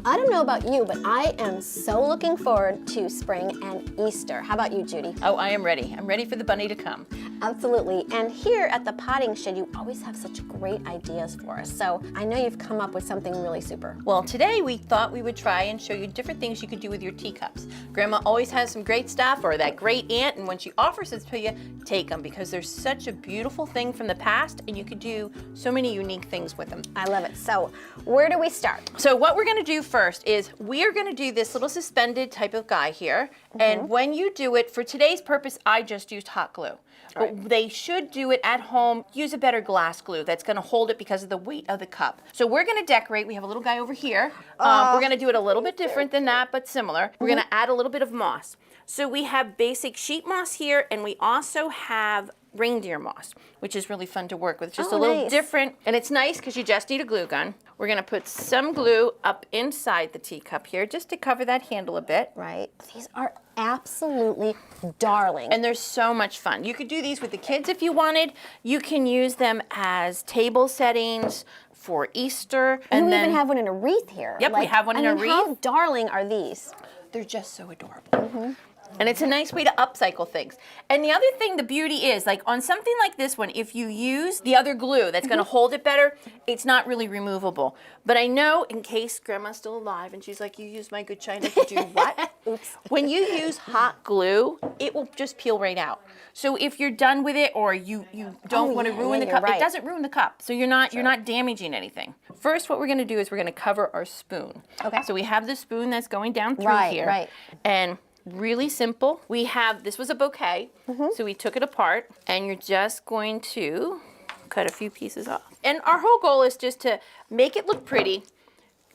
I don't know about you, but I am so looking forward to spring and Easter. How about you, Judy? Oh, I am ready. I'm ready for the bunny to come. Absolutely. And here at the Potting Shed, you always have such great ideas for us. So I know you've come up with something really super. Well, today we thought we would try and show you different things you could do with your teacups. Grandma always has some great stuff, or that great aunt, and when she offers it to you, take them, because they're such a beautiful thing from the past, and you could do so many unique things with them. I love it. So where do we start? So what we're gonna do first is we are gonna do this little suspended type of guy here. And when you do it, for today's purpose, I just used hot glue. But they should do it at home. Use a better glass glue that's gonna hold it because of the weight of the cup. So we're gonna decorate. We have a little guy over here. We're gonna do it a little bit different than that, but similar. We're gonna add a little bit of moss. So we have basic sheet moss here, and we also have reindeer moss, which is really fun to work with. Just a little different, and it's nice because you just need a glue gun. We're gonna put some glue up inside the teacup here just to cover that handle a bit. Right. These are absolutely darling. And they're so much fun. You could do these with the kids if you wanted. You can use them as table settings for Easter. And we even have one in a wreath here. Yep, we have one in a wreath. How darling are these? They're just so adorable. And it's a nice way to upcycle things. And the other thing, the beauty is, like on something like this one, if you use the other glue that's gonna hold it better, it's not really removable. But I know in case Grandma's still alive and she's like, you used my good china to do what? Oops. When you use hot glue, it will just peel right out. So if you're done with it, or you don't want to ruin the cup, it doesn't ruin the cup. So you're not damaging anything. First, what we're gonna do is we're gonna cover our spoon. Okay. So we have the spoon that's going down through here. Right. And really simple. We have, this was a bouquet, so we took it apart, and you're just going to cut a few pieces off. And our whole goal is just to make it look pretty,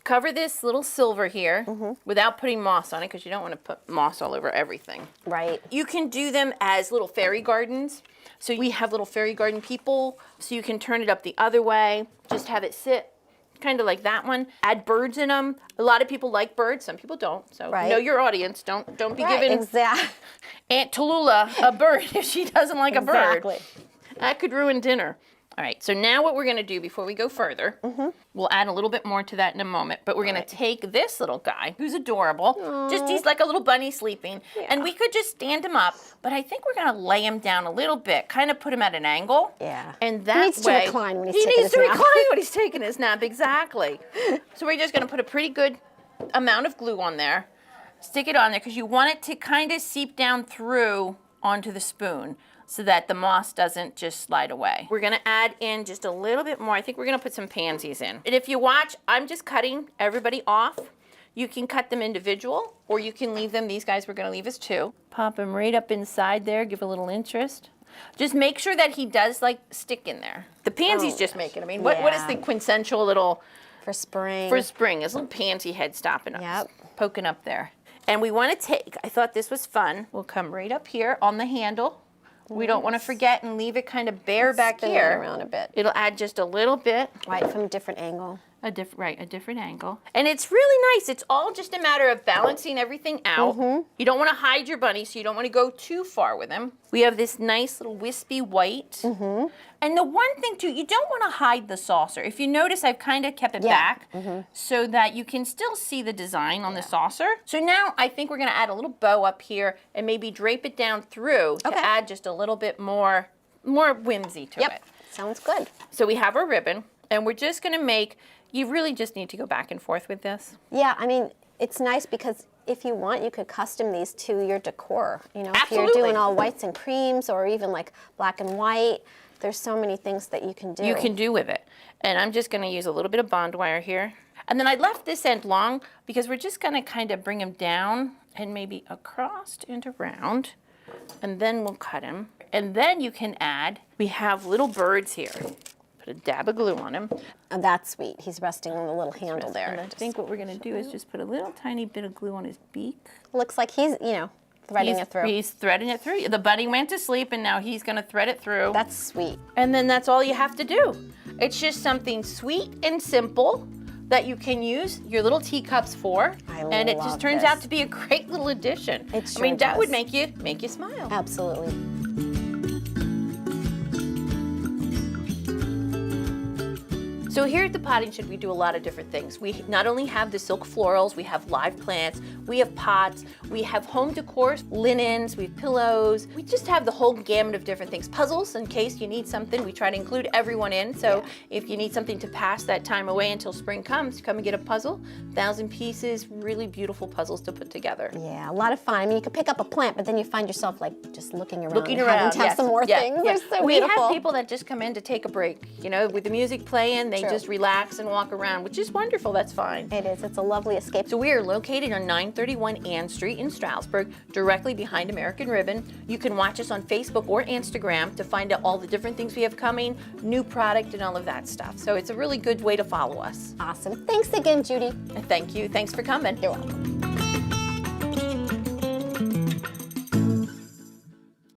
cover this little silver here without putting moss on it, because you don't want to put moss all over everything. Right. You can do them as little fairy gardens. So we have little fairy garden people, so you can turn it up the other way, just have it sit kind of like that one. Add birds in them. A lot of people like birds, some people don't. So know your audience. Don't be giving Aunt Tallulah a bird if she doesn't like a bird. That could ruin dinner. All right, so now what we're gonna do before we go further, we'll add a little bit more to that in a moment, but we're gonna take this little guy, who's adorable, he's like a little bunny sleeping, and we could just stand him up, but I think we're gonna lay him down a little bit, kind of put him at an angle. Yeah. And that he needs to recline when he's taking his nap. He needs to recline when he's taking his nap, exactly. So we're just gonna put a pretty good amount of glue on there, stick it on there, because you want it to kind of seep down through onto the spoon, so that the moss doesn't just slide away. We're gonna add in just a little bit more. I think we're gonna put some pansies in. And if you watch, I'm just cutting everybody off. You can cut them individual, or you can leave them. These guys we're gonna leave as two. Pop them right up inside there, give a little interest. Just make sure that he does like stick in there. The pansies just make it. I mean, what is the quintessential little... For spring. For spring, his little pansy head stopping up, poking up there. And we wanna take, I thought this was fun. We'll come right up here on the handle. We don't want to forget and leave it kind of bare back here. Spin it around a bit. It'll add just a little bit. Right, from a different angle. A different angle. And it's really nice. It's all just a matter of balancing everything out. You don't want to hide your bunny, so you don't want to go too far with him. We have this nice little wispy white. And the one thing too, you don't want to hide the saucer. If you notice, I've kind of kept it back so that you can still see the design on the saucer. So now I think we're going to add a little bow up here and maybe drape it down through to add just a little bit more whimsy to it. Sounds good. So we have our ribbon, and we're just going to make, you really just need to go back and forth with this. Yeah, I mean, it's nice because if you want, you could custom these to your decor. You know, Absolutely. If you're doing all whites and creams, or even like black and white, there's so many things that you can do. You can do with it. And I'm just going to use a little bit of bond wire here. And then I left this end long because we're just going to kind of bring him down and maybe across and around. And then we'll cut him. And then you can add, we have little birds here. Put a dab of glue on him. Oh, that's sweet. He's resting on the little handle there. And I think what we're going to do is just put a little tiny bit of glue on his beak. Looks like he's, you know, threading it through. He's threading it through. The bunny went to sleep, and now he's going to thread it through. That's sweet. And then that's all you have to do. It's just something sweet and simple that you can use your little teacups for. And it just turns out to be a great little addition. It sure I mean, that does. would make you smile. Absolutely. So So here at the Potting Shed, we do a lot of different things. We not only have the silk florals, we have live plants, we have pots, we have home decor, linens, we have pillows. We just have the whole gamut of different things. Puzzles, in case you need something, we try to include everyone in. So if you need something to pass that time away until spring comes, come and get a puzzle. 1,000 pieces, really beautiful puzzles to put together. Yeah, a lot of fun. I mean, you could pick up a plant, but then you find yourself like just looking around. Looking and around, having to have some more things. They're so we beautiful. have people that just come in to take a break. You know, with the music playing, they True. just relax and walk around, which is wonderful. That's fine. It is. It's a lovely escape. So we are located on 931 Ann Street in Stroudsburg, directly behind American Ribbon. You can watch us on Facebook or Instagram to find out all the different things we have coming, new product, and all of that stuff. So it's a really good way to follow us. Awesome. Thanks again, Judy. Thank you. Thanks for coming. You're welcome.